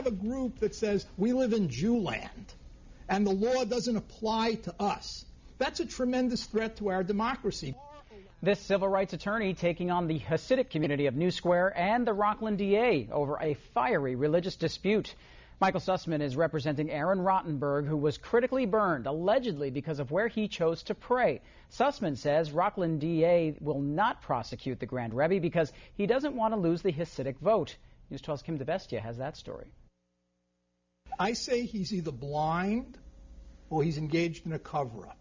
have a group that says we live in Jewland and the law doesn't apply to us, that's a tremendous threat to our democracy. This civil rights attorney taking on the Hasidic community of New Square and the Rockland DA over a fiery religious dispute. Michael Sussman is representing Aaron Rottenberg, who was critically burned, allegedly because of where he chose to pray. Sussman says Rockland DA will not prosecute the Grand Rebbe because he doesn't want to lose the Hasidic vote. News 12's Kim DeBestia has that story. I say he's either blind or he's engaged in a cover-up.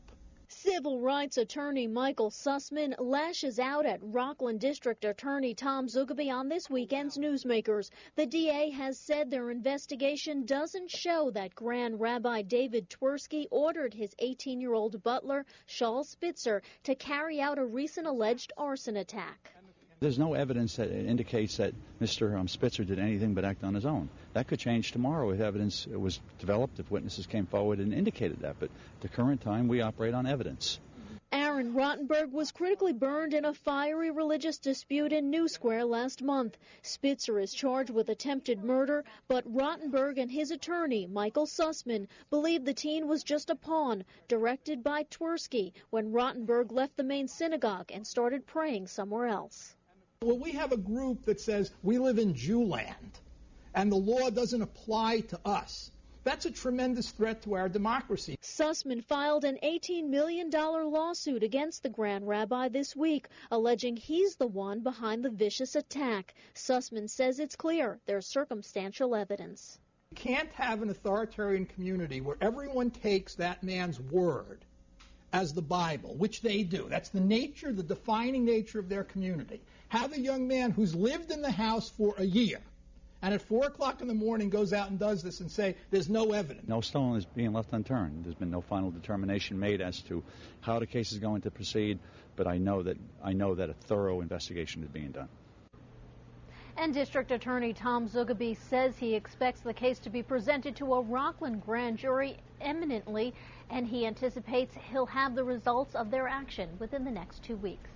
Civil rights attorney Michael Sussman lashes out at Rockland District Attorney Tom Zugaby on this weekend's Newsmakers. The DA has said their investigation doesn't show that Grand Rabbi David Twersky ordered his 18-year-old butler, Shaul Spitzer, to carry out a recent alleged arson attack. There's no evidence that indicates that Mr. Spitzer did anything but act on his own. That could change tomorrow if evidence was developed, if witnesses came forward and indicated that. But at the current time, we operate on evidence. Aaron Rottenberg was critically burned in a fiery religious dispute in New Square last month. Spitzer is charged with attempted murder, but Rottenberg and his attorney, Michael Sussman, believe the teen was just a pawn directed by Twersky when Rottenberg left the main synagogue and started praying somewhere else. Well, we have a group that says we live in Jewland and the law doesn't apply to us. That's a tremendous threat to our democracy. Sussman filed an $18 million lawsuit against the Grand Rabbi this week, alleging he's the one behind the vicious attack. Sussman says it's clear there's circumstantial evidence. You can't have an authoritarian community where everyone takes that man's word as the Bible, which they do. That's the nature, the defining nature of their community. Have a young man who's lived in the house for a year and at 4 o'clock in the morning goes out and does this and say there's no evidence. No stone is being left unturned. There's been no final determination made as to how the case is going to proceed, but I know that a thorough investigation is being done. And District Attorney Tom Zugaby says he expects the case to be presented to a Rockland grand jury imminently, and he anticipates he'll have the results of their action within the next 2 weeks.